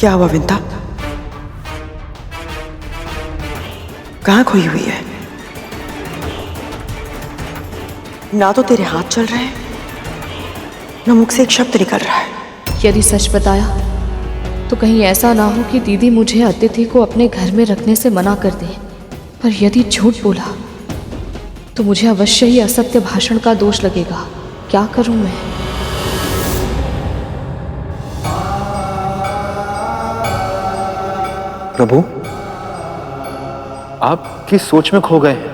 क्या हुआ विंता? कहाँ खोई हुई है? ना तो तेरे हाथ चल रहे हैं, ना मुख से एक शब्द निकल रहा है। यदि सच बताया तो कहीं ऐसा ना हो कि दीदी मुझे अतिथि को अपने घर में रखने से मना कर दे। पर यदि झूठ बोला तो मुझे अवश्य ही असत्य भाषण का दोष लगेगा। क्या करूं मैं? प्रभु, आप किस सोच में खो गए हैं?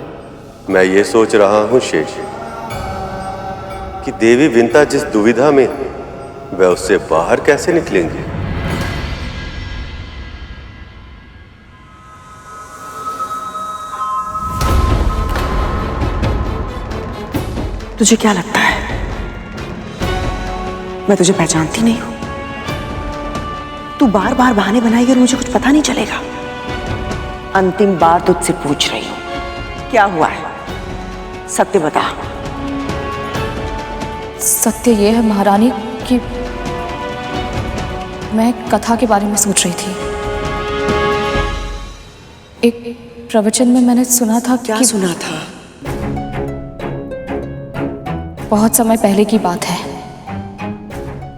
मैं ये सोच रहा हूं शेष कि देवी विंता जिस दुविधा में वह उससे बाहर कैसे निकलेंगे। तुझे क्या लगता है मैं तुझे पहचानती नहीं हूं? तू बार बार बहाने बनाएगी और मुझे कुछ पता नहीं चलेगा। अंतिम बार तुझसे पूछ रही हूं, क्या हुआ है? सत्य बता। सत्य ये है महारानी कि मैं कथा के बारे में सोच रही थी। एक प्रवचन में मैंने सुना था। क्या सुना था? बहुत समय पहले की बात है।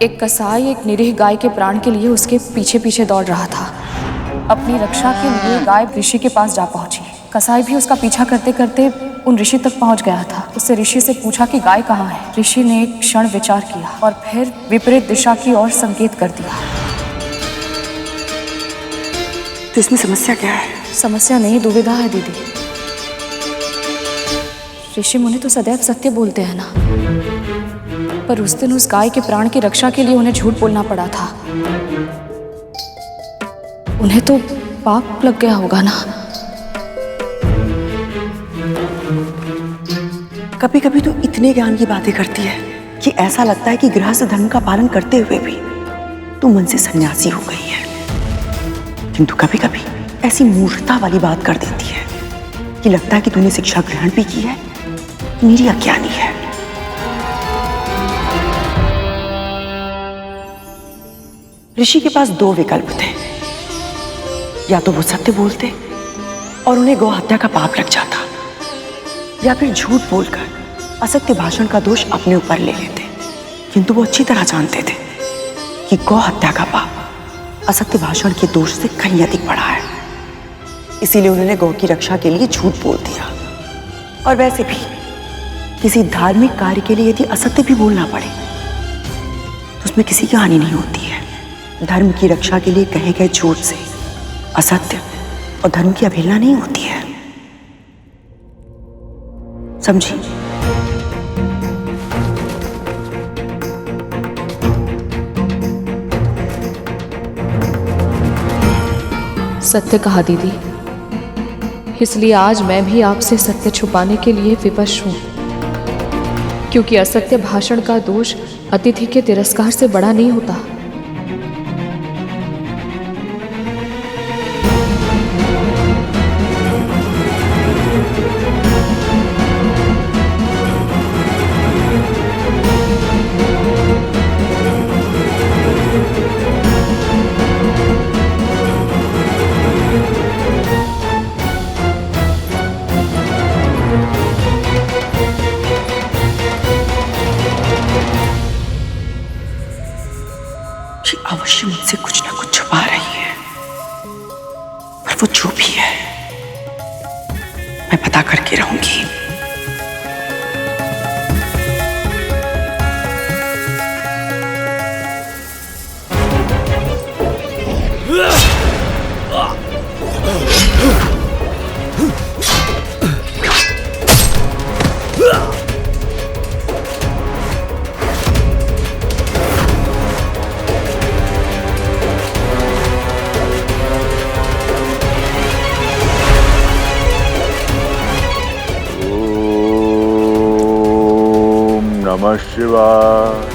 एक कसाई एक निरीह गाय के प्राण के लिए उसके पीछे पीछे दौड़ रहा था। अपनी रक्षा के लिए गाय ऋषि के पास जा पहुंची। कसाई भी उसका पीछा करते करते उन ऋषि तक पहुंच गया था। उससे ऋषि से पूछा कि गाय कहाँ है। ऋषि ने एक क्षण विचार किया और फिर विपरीत दिशा की ओर संकेत कर दिया। तो इसमें समस्या क्या है? समस्या नहीं, दुविधा है दीदी। ऋषि मुनि तो सदैव सत्य बोलते हैं ना, पर उस दिन उस गाय के प्राण की रक्षा के लिए उन्हें झूठ बोलना पड़ा था। उन्हें तो पाप लग गया होगा ना। कभी कभी तो इतने ज्ञान की बातें करती है कि ऐसा लगता है कि गृहस्थ धर्म का पालन करते हुए भी तू मन से सन्यासी हो गई है। किंतु कभी कभी ऐसी मूर्खता वाली बात कर देती है कि लगता है कि तूने शिक्षा ग्रहण भी की है, मेरी अज्ञानी है। ऋषि के पास दो विकल्प थे, या तो वो सत्य बोलते और उन्हें गौ हत्या का पाप लग जाता, या फिर झूठ बोलकर असत्य भाषण का दोष अपने ऊपर ले लेते। किंतु वो अच्छी तरह जानते थे कि गौ हत्या का पाप असत्य भाषण के दोष से कहीं अधिक बड़ा है। इसीलिए उन्होंने गौ की रक्षा के लिए झूठ बोल दिया। और वैसे भी किसी धार्मिक कार्य के लिए यदि असत्य भी बोलना पड़े तो उसमें किसी की हानि नहीं होती है। धर्म की रक्षा के लिए कहे गए झूठ से असत्य और धर्म की अवहेलना नहीं होती है। समझी? सत्य कहा दीदी। इसलिए आज मैं भी आपसे सत्य छुपाने के लिए विवश हूं, क्योंकि असत्य भाषण का दोष अतिथि के तिरस्कार से बड़ा नहीं होता। अवश्य मुझसे कुछ ना कुछ छुपा रही है, पर वो जो भी है मैं पता करके रहूंगी। नमः शिवाय।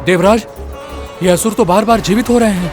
देवराज, ये असुर तो बार बार जीवित हो रहे हैं।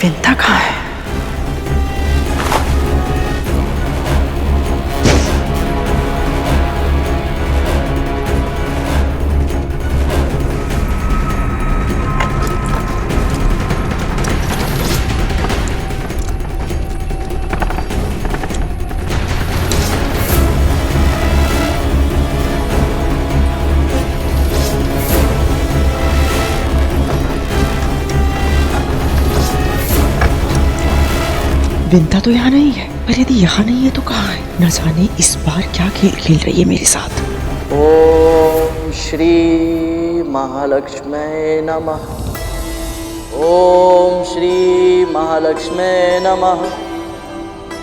विंता कहाँ है? विंता तो यहाँ नहीं है, पर यदि यहाँ नहीं है तो कहाँ है? न जाने इस बार क्या खेल खेल रही है मेरे साथ। ओम श्री महालक्ष्मी नमः। ओम श्री महालक्ष्मी नमः।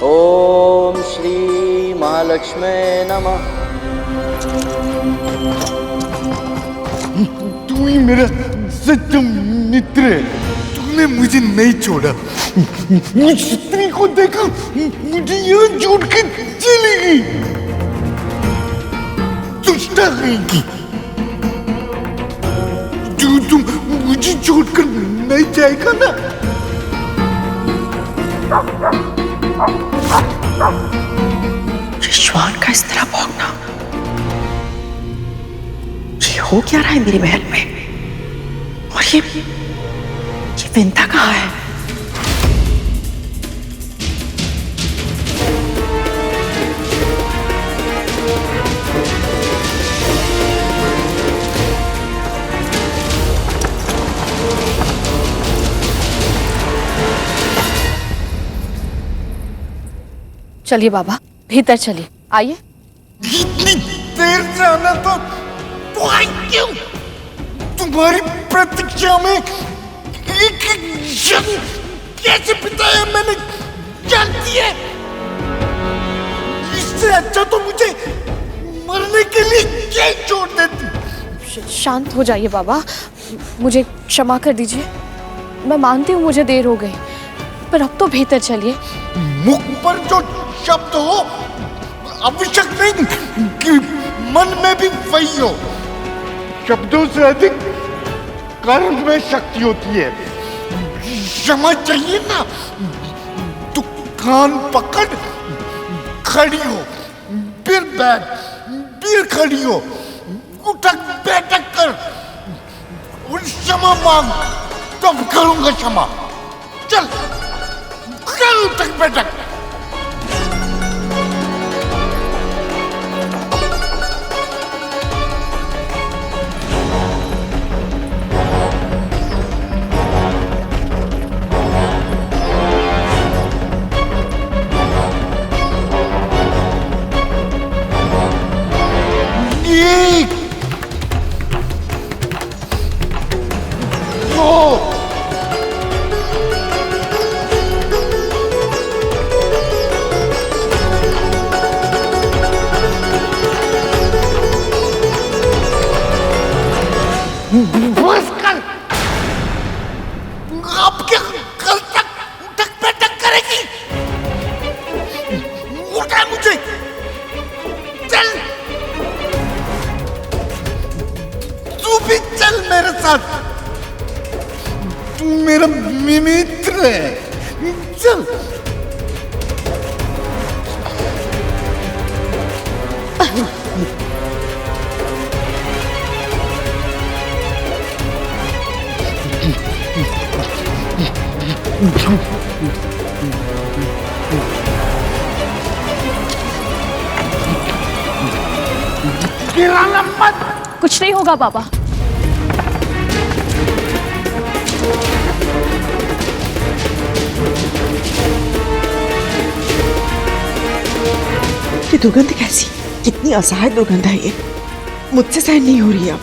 ओम श्री महालक्ष्मी नमः। तू ही मेरा सच्चा मित्र है, तूने मुझे नहीं छोड़ा। उस स्त्री को देखा, मुझे यहाँ छोड़ के चली गई। दुष्टा रहेगी, जो तुम मुझे छोड़कर नहीं जाएगा ना। रिश्वान का इस तरह भौंकना, ये हो क्या रहा है मेरे महल में? और ये विंता कहाँ है? चलिए बाबा, भीतर चलिए, आइए। इतनी देर से आना तो आई क्यों? तुम्हारी प्रतीक्षा में एक क्षण कैसे बिताया मैंने जानती है। इससे अच्छा तो मुझे मरने के लिए क्या छोड़ देती। शांत हो जाइए बाबा, मुझे क्षमा कर दीजिए। मैं मानती हूँ मुझे देर हो गई, पर अब तो भीतर चलिए। मुख पर जो शब्द हो आवश्यक नहीं कि मन में भी वही हो। शब्दों से अधिक कर्म में शक्ति होती है। क्षमा चाहिए ना तो कान पकड़ खड़ी हो, फिर बैठ, फिर खड़ी हो, उठक बैठक कर और क्षमा मांग, तब करूंगा क्षमा। चल कर उठक बैठक। बस कर, अब क्या कल तक उठक बैठक करेगी? उठा मुझे, चल तू भी चल मेरे साथ। तू मेरा मित्र है, चल। गिराना मत। कुछ नहीं होगा बाबा। ये दुर्गंध कैसी? कितनी असहाय दुर्गंध है ये, मुझसे सहन नहीं हो रही अब।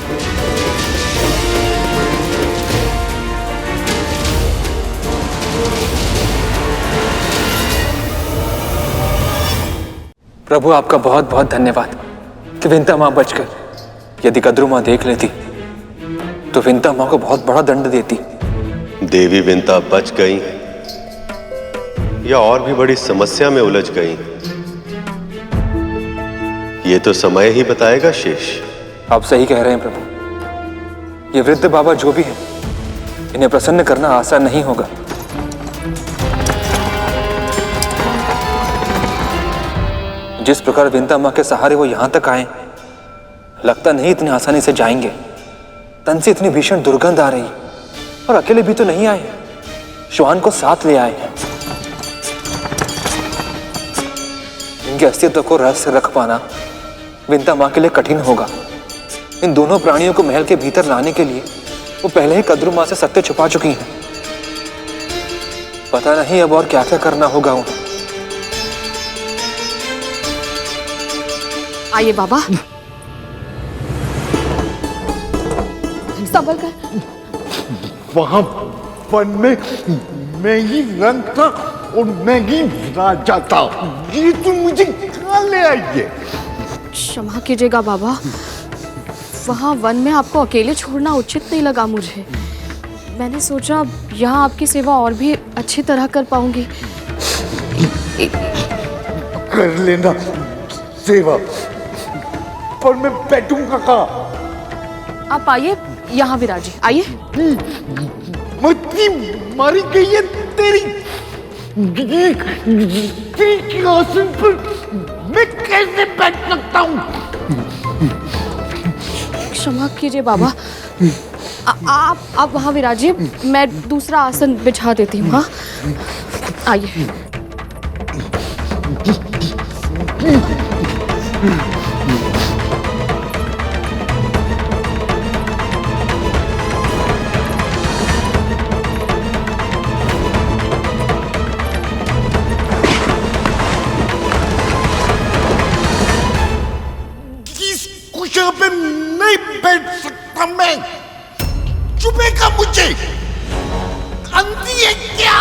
प्रभु आपका बहुत बहुत धन्यवाद कि विंता माँ बच गई। यदि कद्रू माँ देख लेती तो विंता माँ को बहुत बड़ा दंड देती। देवी विंता बच गई या और भी बड़ी समस्या में उलझ गई, ये तो समय ही बताएगा शेष। आप सही कह रहे हैं प्रभु। ये वृद्ध बाबा जो भी हैं, इन्हें प्रसन्न करना आसान नहीं होगा। जिस प्रकार विंता माँ के सहारे वो यहां तक आए, लगता नहीं इतनी आसानी से जाएंगे। तन से इतनी भीषण दुर्गंध आ रही, और अकेले भी तो नहीं आए, श्वान को साथ ले आए हैं। इनके अस्तित्व को रहस्य रख पाना विंता माँ के लिए कठिन होगा। इन दोनों प्राणियों को महल के भीतर लाने के लिए वो पहले ही कद्रू माँ से सत्य छुपा चुकी हैं। पता नहीं अब और क्या क्या करना होगा उन्हें। आइए बाबा, संभल कर। वहां वन में मैं ही रंग था और मैं ही राजा था। ये तुम मुझे कहाँ ले आई है? क्षमा कीजिएगा बाबा, वहाँ वन में आपको अकेले छोड़ना उचित नहीं लगा मुझे। मैंने सोचा यहाँ आपकी सेवा और भी अच्छी तरह कर पाऊंगी। कर लेना सेवा, पर मैं बैठूंगा कहाँ? आप आइए यहाँ विराजिए, आइए। मछली मारी गई है तेरी के आसन पर मैं कैसे बैठ सकता हूँ? क्षमा कीजिए बाबा, आप वहाँ विराजिए, मैं दूसरा आसन बिछा देती हूँ। हाँ, आइए। कुशल पे नहीं बैठ सकता मैं। चुपेगा मुझे? अंधी है क्या?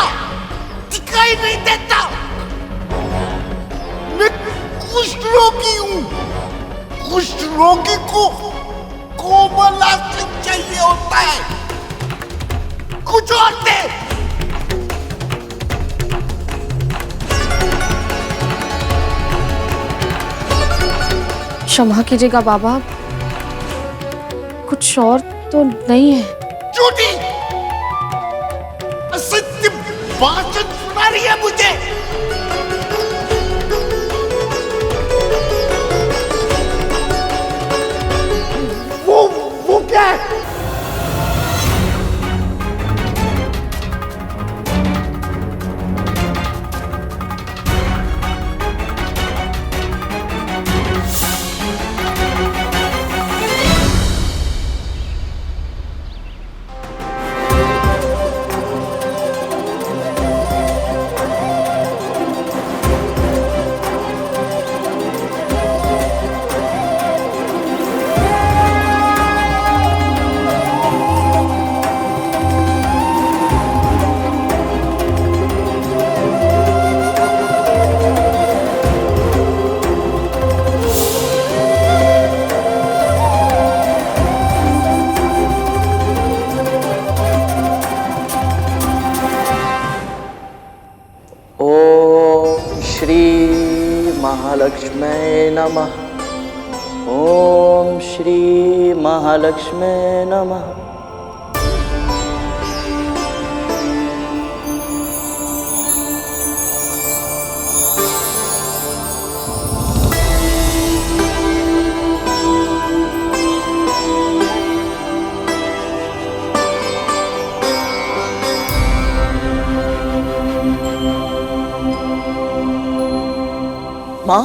दिखाई नहीं देता? मैं कुष्ठ रोगी हूँ। कुष्ठ रोगी को कोमल आसन चाहिए होता है। कुछ और दे। क्षमा कीजिएगा बाबा, कुछ और तो नहीं है। झूठी असत्य भाषण सुना रही है मुझे। वो क्या है? महालक्ष्मी नमः। ओम श्री महालक्ष्मी नमः। माँ,